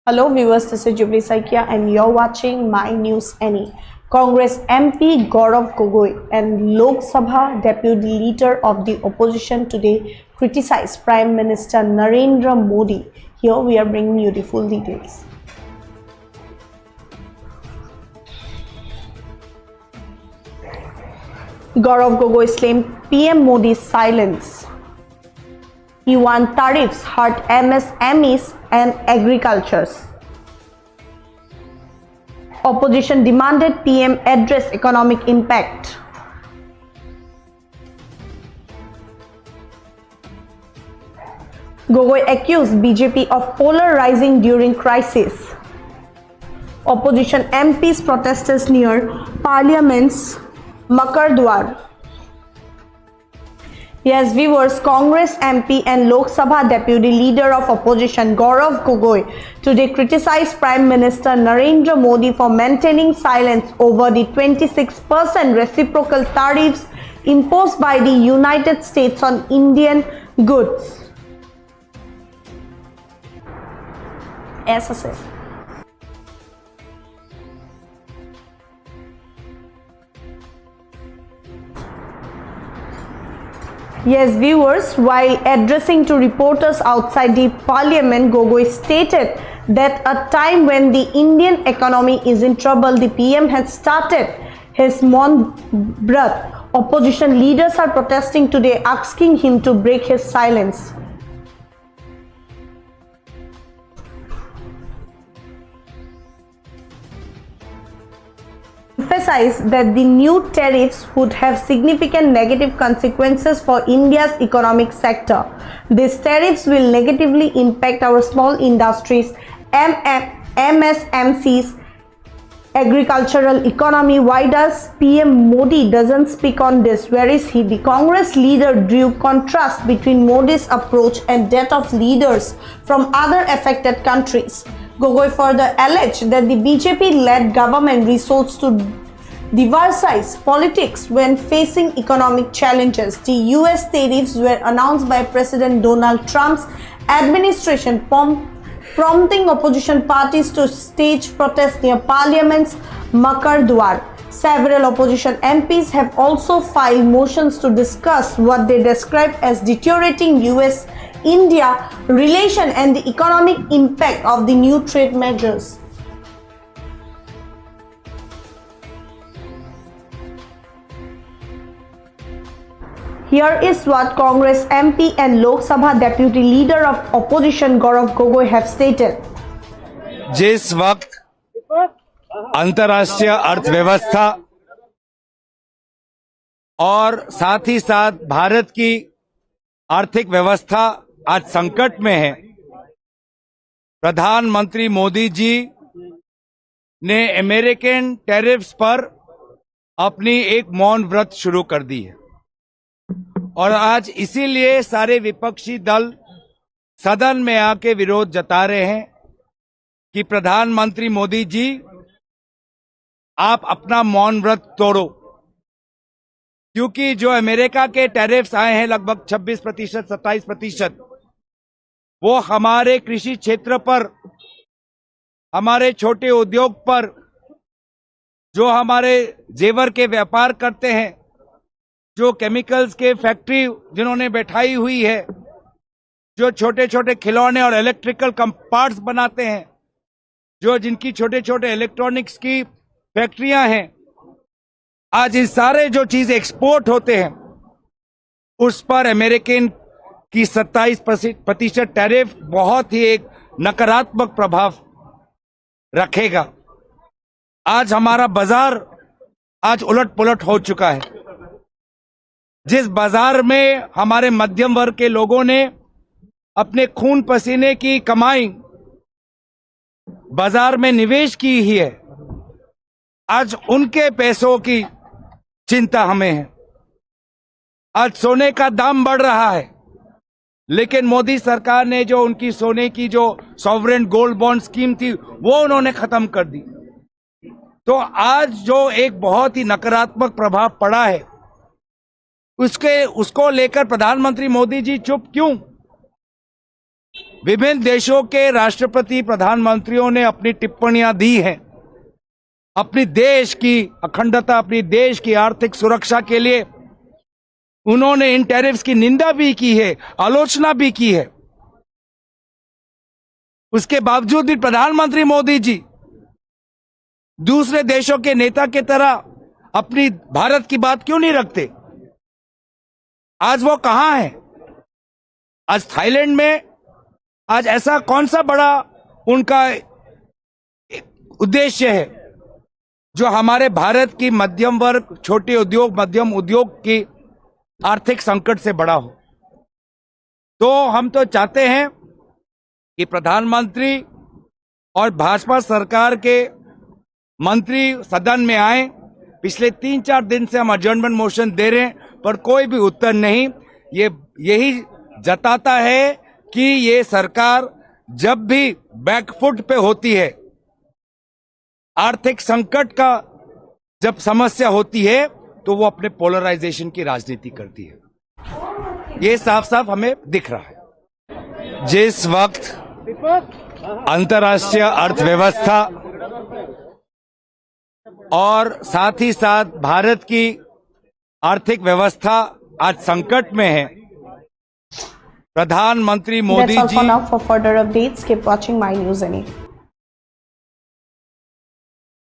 Hello viewers, this is Jubilee Saikia and you're watching My News Any. Congress MP Gaurav Gogoi and Lok Sabha Deputy Leader of the Opposition today criticized Prime Minister Narendra Modi. Here we are bringing you the full details. Gaurav Gogoi slammed PM Modi's silence. He warned tariffs hurt MSMEs and agricultures. Opposition demanded PM address economic impact. Gogoi accused BJP of polarizing during crisis. Opposition MPs protested near Parliament's Makardwar. Yes, viewers, Congress MP and Lok Sabha Deputy Leader of Opposition Gaurav Gogoi today criticized Prime Minister Narendra Modi for maintaining silence over the 26% reciprocal tariffs imposed by the United States on Indian goods. SSF. Yes, viewers, while addressing to reporters outside the parliament, Gogoi stated that at a time when the Indian economy is in trouble, the PM has started his Maun Vrat. Opposition leaders are protesting today, asking him to break his silence. Emphasized that the new tariffs would have significant negative consequences for India's economic sector. These tariffs will negatively impact our small industries, MSMCs, agricultural economy. Why does PM Modi doesn't speak on this? Where is he? The Congress leader drew contrast between Modi's approach and that of leaders from other affected countries. Gogoi further alleged that the BJP-led government resorts to diversize politics when facing economic challenges. The US tariffs were announced by President Donald Trump's administration, prompting opposition parties to stage protests near Parliament's Makardwar. Several opposition MPs have also filed motions to discuss what they describe as deteriorating US-India relation and the economic impact of the new trade measures. Here is what Congress MP and Lok Sabha Deputy Leader of Opposition Gaurav Gogoi have stated. जिस वक्त अंतर्राष्ट्रीय अर्थव्यवस्था और साथ ही साथ भारत की आर्थिक व्यवस्था आज संकट में है, प्रधानमंत्री मोदी जी ने अमेरिकन टैरिफ्स पर अपनी एक मौन व्रत शुरू कर दी है और आज इसीलिए सारे विपक्षी दल सदन में आके विरोध जता रहे हैं कि प्रधानमंत्री मोदी जी आप अपना मौन व्रत तोड़ो, क्योंकि जो अमेरिका के टैरिफ्स आए हैं लगभग 26%, 27%, वो हमारे कृषि क्षेत्र पर, हमारे छोटे उद्योग पर, जो हमारे जेवर के व्यापार करते हैं, जो केमिकल्स के फैक्ट्री जिन्होंने बैठाई हुई है, जो छोटे छोटे खिलौने और इलेक्ट्रिकल पार्ट्स बनाते हैं, जो जिनकी छोटे छोटे इलेक्ट्रॉनिक्स की फैक्ट्रियां हैं, आज ये सारे जो चीज एक्सपोर्ट होते हैं उस पर अमेरिकन की 27% टैरिफ बहुत ही एक नकारात्मक प्रभाव रखेगा। आज हमारा बाजार आज उलट पुलट हो चुका है। जिस बाजार में हमारे मध्यम वर्ग के लोगों ने अपने खून पसीने की कमाई बाजार में निवेश की ही है, आज उनके पैसों की चिंता हमें है। आज सोने का दाम बढ़ रहा है, लेकिन मोदी सरकार ने जो उनकी सोने की जो सॉवरेन गोल्ड बॉन्ड स्कीम थी वो उन्होंने खत्म कर दी। तो आज जो एक बहुत ही नकारात्मक प्रभाव पड़ा है उसको लेकर प्रधानमंत्री मोदी जी चुप क्यों? विभिन्न देशों के राष्ट्रपति प्रधानमंत्रियों ने अपनी टिप्पणियां दी हैं। अपनी देश की अखंडता, अपनी देश की आर्थिक सुरक्षा के लिए उन्होंने इन टैरिफ्स की निंदा भी की है, आलोचना भी की है। उसके बावजूद भी प्रधानमंत्री मोदी जी दूसरे देशों के नेता की तरह अपनी भारत की बात क्यों नहीं रखते? आज वो कहां है? आज थाईलैंड में आज ऐसा कौन सा बड़ा उनका उद्देश्य है जो हमारे भारत की मध्यम वर्ग, छोटे उद्योग, मध्यम उद्योग की आर्थिक संकट से बड़ा हो? तो हम तो चाहते हैं कि प्रधानमंत्री और भाजपा सरकार के मंत्री सदन में आए। पिछले 3-4 दिन से हम अडजर्नमेंट मोशन दे रहे हैं पर कोई भी उत्तर नहीं। ये यही जताता है कि ये सरकार जब भी बैकफुट पे होती है, आर्थिक संकट का जब समस्या होती है तो वो अपने पोलराइजेशन की राजनीति करती है। ये साफ साफ हमें दिख रहा है। जिस वक्त अंतर्राष्ट्रीय अर्थव्यवस्था और साथ ही साथ भारत की आर्थिक व्यवस्था आज संकट में है, प्रधानमंत्री Modi That's all ji for now. For further updates, keep watching My News NE.